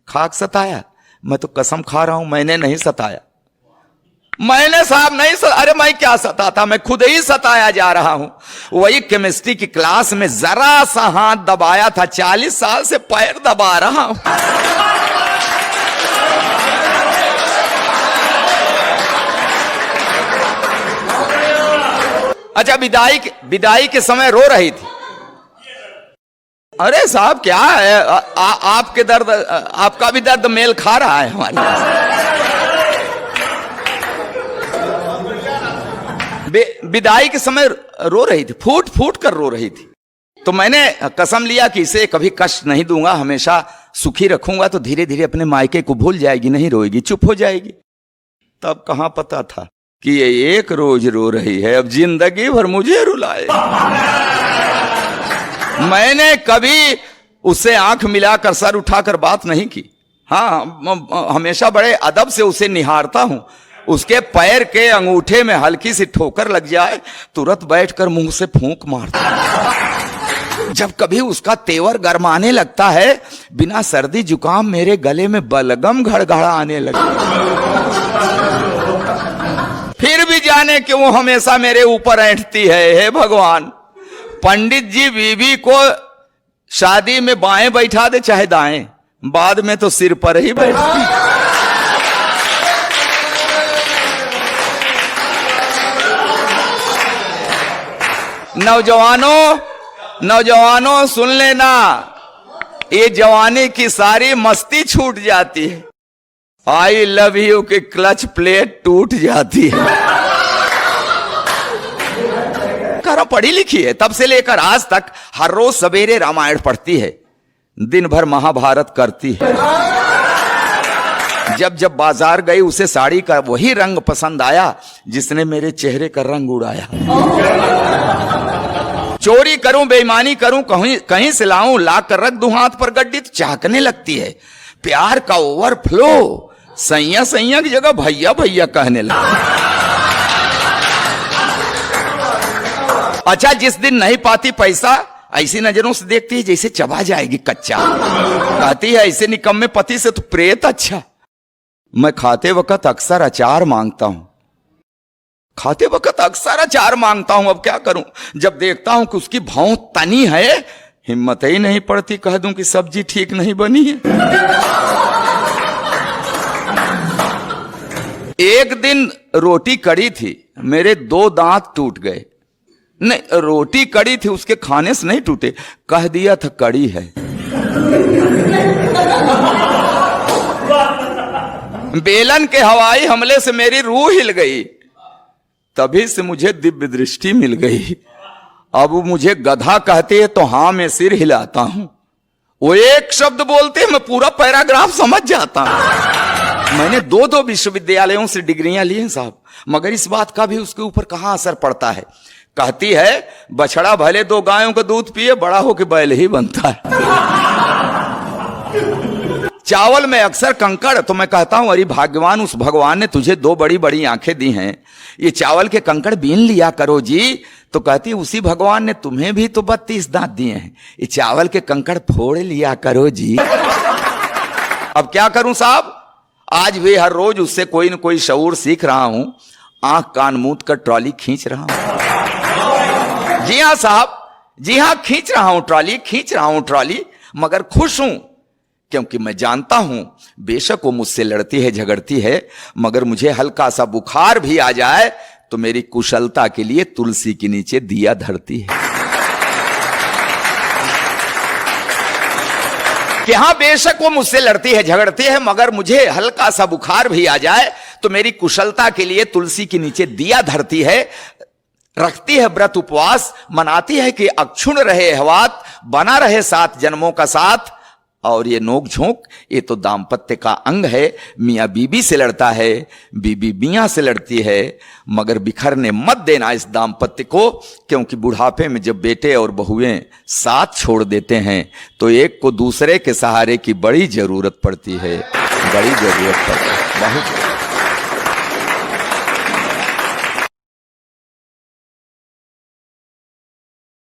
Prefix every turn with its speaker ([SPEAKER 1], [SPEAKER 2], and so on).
[SPEAKER 1] खाक सताया? मैं तो कसम खा रहा हूं मैंने नहीं सताया। मैंने साहब नहीं अरे मैं क्या सताता, मैं खुद ही सताया जा रहा हूं। वही केमिस्ट्री की क्लास में जरा सा हाथ दबाया था, 40 साल से पैर दबा रहा हूं। अच्छा, विदाई के समय रो रही थी। अरे साहब क्या है, आपके दर्द, आपका भी दर्द मेल खा रहा है हमारे। विदाई के समय रो रही थी, फूट फूट कर रो रही थी। तो मैंने कसम लिया कि इसे कभी कष्ट नहीं दूंगा, हमेशा सुखी रखूंगा, तो धीरे धीरे अपने मायके को भूल जाएगी, नहीं रोएगी, चुप हो जाएगी। तब कहां पता था कि ये एक रोज रो रही है, अब जिंदगी भर मुझे रुलाए। मैंने कभी उससे आंख मिलाकर सर उठाकर बात नहीं की। हाँ, हमेशा बड़े अदब से उसे निहारता हूं। उसके पैर के अंगूठे में हल्की सी ठोकर लग जाए, तुरंत बैठकर मुंह से फूंक मारता। जब कभी उसका तेवर गरमाने लगता है, बिना सर्दी जुकाम मेरे गले में बलगम घड़घड़ा आने लगे। फिर भी जाने कि वो हमेशा मेरे ऊपर ऐंठती है। हे भगवान, पंडित जी बीवी को शादी में बाएं बैठा दे चाहे दाएं, बाद में तो सिर पर ही बैठती। नौजवानों सुन लेना, ये जवानी की सारी मस्ती छूट जाती है। आई लव यू की क्लच प्लेट टूट जाती है। करो पढ़ी लिखी है, तब से लेकर आज तक हर रोज सवेरे रामायण पढ़ती है, दिन भर महाभारत करती है। जब जब बाजार गई उसे साड़ी का वही रंग पसंद आया जिसने मेरे चेहरे का रंग उड़ाया। चोरी करूं, बेईमानी करूं, कहीं से लाऊं, ला कर रख दूं हाथ पर गड्डी, तो चाहकने लगती है। प्यार का ओवरफ्लो, सैया सैया की जगह भैया भैया कहने लगा। अच्छा, जिस दिन नहीं पाती पैसा, ऐसी नजरों से देखती है जैसे चबा जाएगी कच्चा। कहती है ऐसे निकम्मे पति से तो प्रेत अच्छा। मैं खाते वक्त अक्सर अचार मांगता हूं, अब क्या करूं। जब देखता हूं कि उसकी भौं तनी है, हिम्मत ही नहीं पड़ती कह दूं कि सब्जी ठीक नहीं बनी है। एक दिन रोटी कड़ी थी, मेरे 2 दांत टूट गए। नहीं, रोटी कड़ी थी, उसके खाने से नहीं टूटे, कह दिया था कड़ी है। बेलन के हवाई हमले से मेरी रूह हिल गई, तभी से मुझे दिव्य दृष्टि मिल गई। अब मुझे गधा कहते हैं तो हां मैं सिर हिलाता हूं। वो एक शब्द बोलते हैं मैं पूरा पैराग्राफ समझ जाता हूं। मैंने 2 विश्वविद्यालयों से डिग्रियां ली हैं साहब, मगर इस बात का भी उसके ऊपर कहां असर पड़ता है। कहती है बछड़ा भले 2 गायों का दूध पिए, बड़ा हो के बैल ही बनता है। चावल में अक्सर कंकड़, तो मैं कहता हूं अरे भाग्यवान, उस भगवान ने तुझे 2 बड़ी बड़ी आंखें दी हैं, ये चावल के कंकड़ बीन लिया करो जी। तो कहती उसी भगवान ने तुम्हें भी तो 32 दांत दिए हैं, ये चावल के कंकड़ फोड़ लिया करो जी। अब क्या करूं साहब, आज भी हर रोज उससे कोई न कोई शऊर सीख रहा हूं, आंख कान मूंद कर ट्रॉली खींच रहा हूं। जी हां साहब, जी हां, खींच रहा हूं ट्रॉली, मगर खुश हूं, क्योंकि मैं जानता हूं बेशक वो मुझसे लड़ती है, झगड़ती है, मगर मुझे हल्का सा बुखार भी आ जाए तो मेरी कुशलता के लिए तुलसी के नीचे दिया धरती है। कि हां बेशक वो मुझसे लड़ती है, झगड़ती है, मगर मुझे हल्का सा बुखार भी आ जाए तो मेरी कुशलता के लिए तुलसी के नीचे दिया धरती है, रखती है व्रत उपवास, मनाती है कि अक्षुण रहे हवात, बना रहे 7 जन्मों का साथ। और ये नोक झोंक, ये तो दाम्पत्य का अंग है। मियाँ बीबी से लड़ता है, बीबी मियाँ से लड़ती है, मगर बिखरने मत देना इस दाम्पत्य को, क्योंकि बुढ़ापे में जब बेटे और बहुएं साथ छोड़ देते हैं तो एक को दूसरे के सहारे की बड़ी जरूरत पड़ती है, बहुत।